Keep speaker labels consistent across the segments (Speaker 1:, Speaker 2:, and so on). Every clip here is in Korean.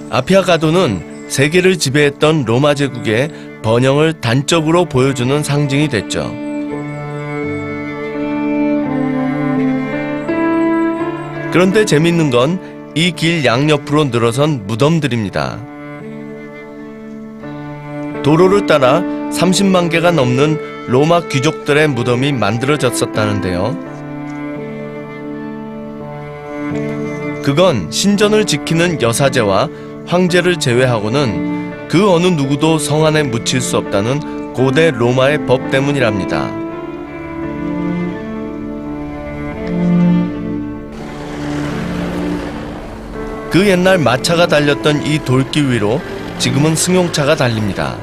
Speaker 1: 아피아가도는 세계를 지배했던 로마 제국의 번영을 단적으로 보여주는 상징이 됐죠. 그런데 재밌는 건 이 길 양옆으로 늘어선 무덤들입니다. 도로를 따라 30만 개가 넘는 로마 귀족들의 무덤이 만들어졌었다는데요. 그건 신전을 지키는 여사제와 황제를 제외하고는 그 어느 누구도 성 안에 묻힐 수 없다는 고대 로마의 법 때문이랍니다. 그 옛날 마차가 달렸던 이 돌길 위로 지금은 승용차가 달립니다.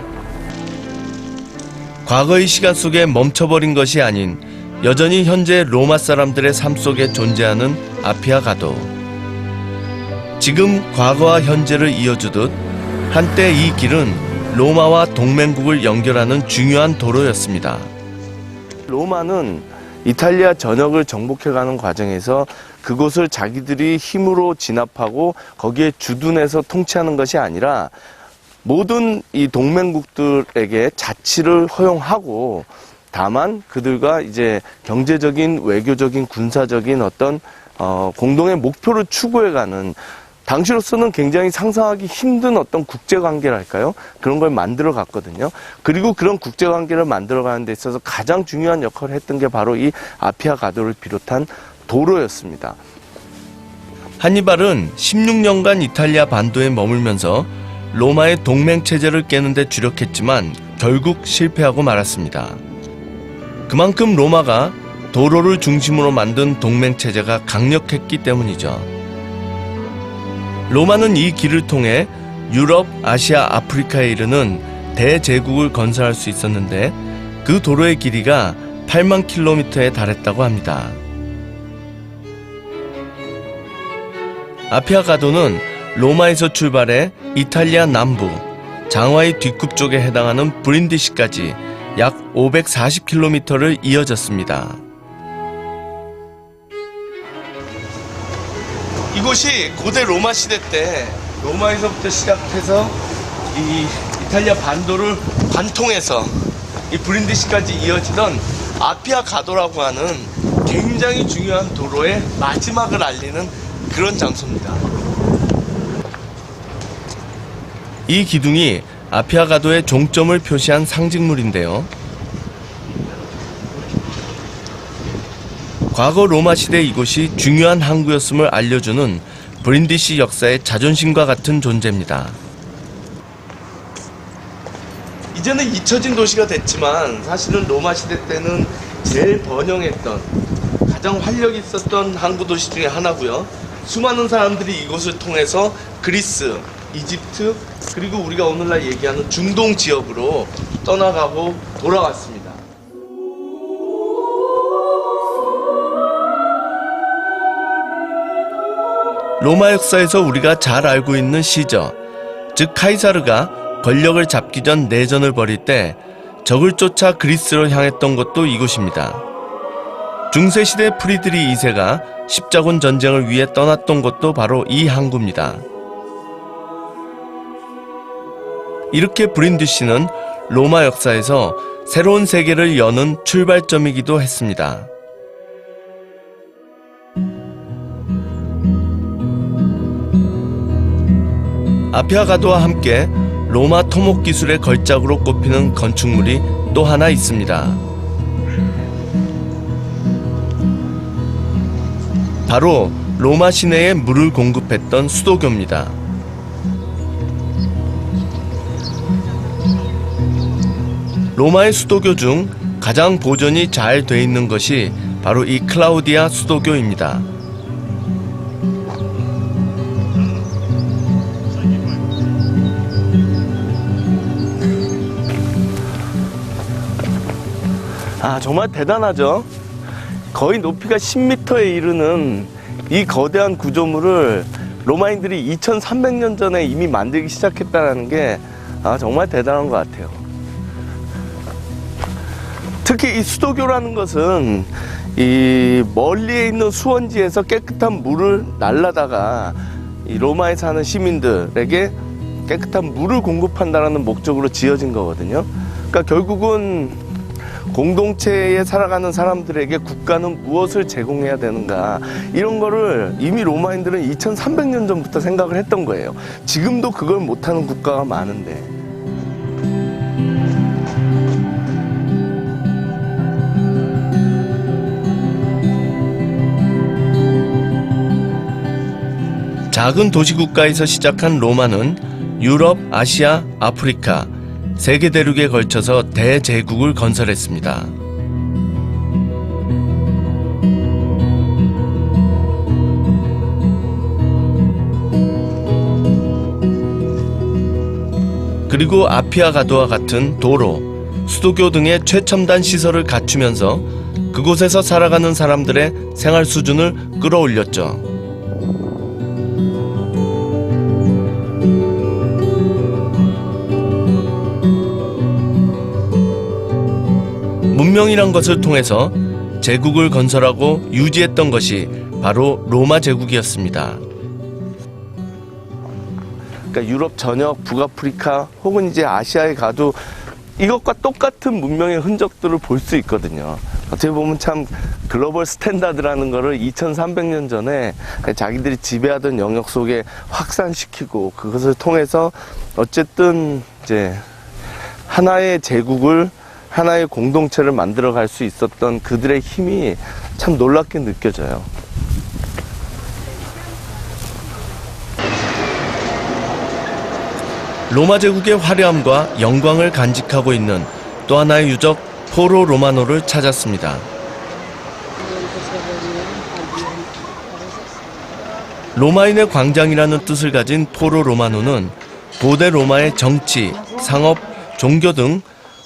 Speaker 1: 과거의 시간 속에 멈춰버린 것이 아닌 여전히 현재 로마 사람들의 삶 속에 존재하는 아피아가도. 지금 과거와 현재를 이어주듯 한때 이 길은 로마와 동맹국을 연결하는 중요한 도로였습니다. 로마는 이탈리아 전역을 정복해가는 과정에서 그곳을 자기들이 힘으로 진압하고 거기에 주둔해서 통치하는 것이 아니라 모든 이 동맹국들에게 자치를 허용하고 다만 그들과 이제 경제적인, 외교적인, 군사적인 어떤 공동의 목표를 추구해가는 당시로서는 굉장히 상상하기 힘든 어떤 국제관계랄까요? 그런 걸 만들어 갔거든요. 그리고 그런 국제관계를 만들어 가는 데 있어서 가장 중요한 역할을 했던 게 바로 이 아피아가도를 비롯한 도로였습니다. 한니발은 16년간 이탈리아 반도에 머물면서 로마의 동맹체제를 깨는 데 주력했지만 결국 실패하고 말았습니다. 그만큼 로마가 도로를 중심으로 만든 동맹체제가 강력했기 때문이죠. 로마는 이 길을 통해 유럽, 아시아, 아프리카에 이르는 대제국을 건설할 수 있었는데 그 도로의 길이가 8만 킬로미터에 달했다고 합니다. 아피아가도는 로마에서 출발해 이탈리아 남부, 장화의 뒷굽 쪽에 해당하는 브린디시까지 약 540km를 이어졌습니다. 이곳이 고대 로마 시대 때 로마에서부터 시작해서 이 이탈리아 반도를 관통해서 이 브린디시까지 이어지던 아피아가도라고 하는 굉장히 중요한 도로의 마지막을 알리는 그런 장소입니다. 이 기둥이 아피아가도의 종점을 표시한 상징물인데요. 과거 로마 시대 이곳이 중요한 항구였음을 알려주는 브린디시 역사의 자존심과 같은 존재입니다. 이제는 잊혀진 도시가 됐지만 사실은 로마 시대 때는 제일 번영했던 가장 활력 있었던 항구 도시 중에 하나고요. 수많은 사람들이 이곳을 통해서 그리스, 이집트, 그리고 우리가 오늘날 얘기하는 중동 지역으로 떠나가고 돌아왔습니다. 로마 역사에서 우리가 잘 알고 있는 시저, 즉 카이사르가 권력을 잡기 전 내전을 벌일 때 적을 쫓아 그리스로 향했던 곳도 이곳입니다. 중세시대 프리드리 2세가 십자군 전쟁을 위해 떠났던 곳도 바로 이 항구입니다. 이렇게 브린디시는 로마 역사에서 새로운 세계를 여는 출발점이기도 했습니다. 아피아가도와 함께 로마 토목 기술의 걸작으로 꼽히는 건축물이 또 하나 있습니다. 바로 로마 시내에 물을 공급했던 수도교입니다. 로마의 수도교 중 가장 보존이 잘 돼 있는 것이 바로 이 클라우디아 수도교입니다. 정말 대단하죠. 거의 높이가 10m에 이르는 이 거대한 구조물을 로마인들이 2300년 전에 이미 만들기 시작했다는 게 정말 대단한 것 같아요. 특히 이 수도교라는 것은 이 멀리에 있는 수원지에서 깨끗한 물을 날라다가 이 로마에 사는 시민들에게 깨끗한 물을 공급한다는 목적으로 지어진 거거든요. 그러니까 결국은 공동체에 살아가는 사람들에게 국가는 무엇을 제공해야 되는가, 이런 거를 이미 로마인들은 2300년 전부터 생각을 했던 거예요. 지금도 그걸 못하는 국가가 많은데. 작은 도시국가에서 시작한 로마는 유럽, 아시아, 아프리카, 세계 대륙에 걸쳐서 대제국을 건설했습니다. 그리고 아피아 가도와 같은 도로, 수도교 등의 최첨단 시설을 갖추면서 그곳에서 살아가는 사람들의 생활 수준을 끌어올렸죠. 문명이란 것을 통해서 제국을 건설하고 유지했던 것이 바로 로마 제국이었습니다. 그러니까 유럽 전역, 북아프리카 혹은 이제 아시아에 가도 이것과 똑같은 문명의 흔적들을 볼 수 있거든요. 어떻게 보면 참 글로벌 스탠다드라는 거를 2300년 전에 자기들이 지배하던 영역 속에 확산시키고 그것을 통해서 어쨌든 이제 하나의 제국을, 하나의 공동체를 만들어 갈 수 있었던 그들의 힘이 참 놀랍게 느껴져요. 로마 제국의 화려함과 영광을 간직하고 있는 또 하나의 유적 포로 로마노를 찾았습니다. 로마인의 광장이라는 뜻을 가진 포로 로마노는 고대 로마의 정치, 상업, 종교 등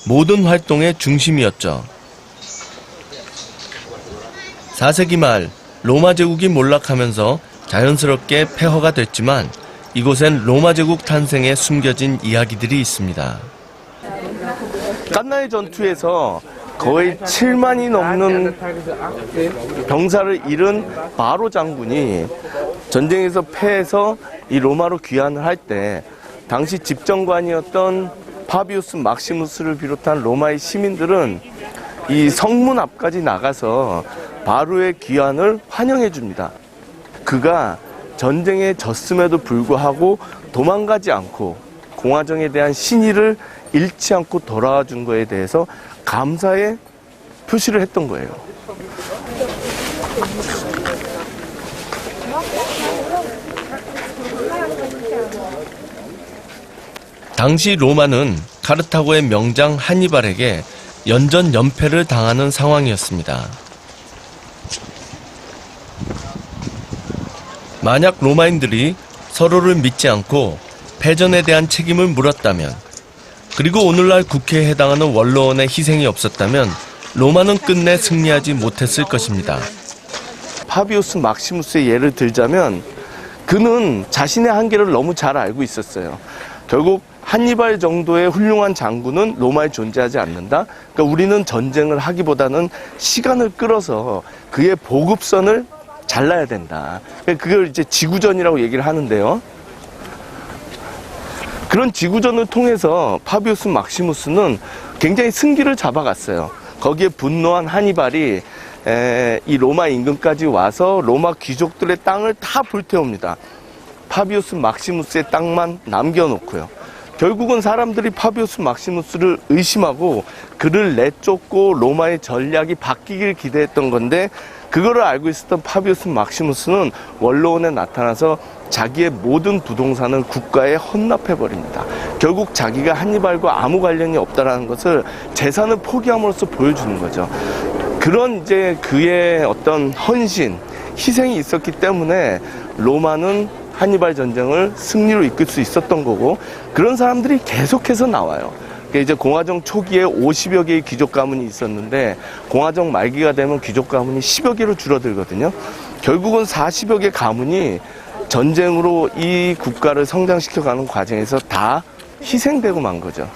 Speaker 1: 모든 활동의 중심이었죠. 4세기 말 로마 제국이 몰락하면서 자연스럽게 폐허가 됐지만 이곳엔 로마 제국 탄생에 숨겨진 이야기들이 있습니다. 깐나의 전투에서 거의 7만이 넘는 병사를 잃은 바로 장군이 전쟁에서 패해서 이 로마로 귀환을 할 때 당시 집정관이었던 파비우스 막시무스를 비롯한 로마의 시민들은 이 성문 앞까지 나가서 바로의 귀환을 환영해 줍니다. 그가 전쟁에 졌음에도 불구하고 도망가지 않고 공화정에 대한 신의를 잃지 않고 돌아와 준 거에 대해서 감사의 표시를 했던 거예요. 당시 로마는 카르타고의 명장 한니발에게 연전 연패를 당하는 상황이었습니다. 만약 로마인들이 서로를 믿지 않고 패전에 대한 책임을 물었다면, 그리고 오늘날 국회에 해당하는 원로원의 희생이 없었다면 로마는 끝내 승리하지 못했을 것입니다. 파비우스 막시무스의 예를 들자면 그는 자신의 한계를 너무 잘 알고 있었어요. 결국 한니발 정도의 훌륭한 장군은 로마에 존재하지 않는다. 그러니까 우리는 전쟁을 하기보다는 시간을 끌어서 그의 보급선을 잘라야 된다. 그걸 이제 지구전이라고 얘기를 하는데요. 그런 지구전을 통해서 파비우스 막시무스는 굉장히 승기를 잡아갔어요. 거기에 분노한 한니발이 이 로마 인근까지 와서 로마 귀족들의 땅을 다 불태웁니다. 파비우스 막시무스의 땅만 남겨놓고요. 결국은 사람들이 파비우스 막시무스를 의심하고 그를 내쫓고 로마의 전략이 바뀌길 기대했던 건데, 그거를 알고 있었던 파비우스 막시무스는 원로원에 나타나서 자기의 모든 부동산을 국가에 헌납해버립니다. 결국 자기가 한니발과 아무 관련이 없다는 것을 재산을 포기함으로써 보여주는 거죠. 그런 이제 그의 어떤 헌신, 희생이 있었기 때문에 로마는 한니발 전쟁을 승리로 이끌 수 있었던 거고, 그런 사람들이 계속해서 나와요. 이제 공화정 초기에 50여 개의 귀족 가문이 있었는데 공화정 말기가 되면 귀족 가문이 10여 개로 줄어들거든요. 결국은 40여 개 가문이 전쟁으로 이 국가를 성장시켜가는 과정에서 다 희생되고 만 거죠.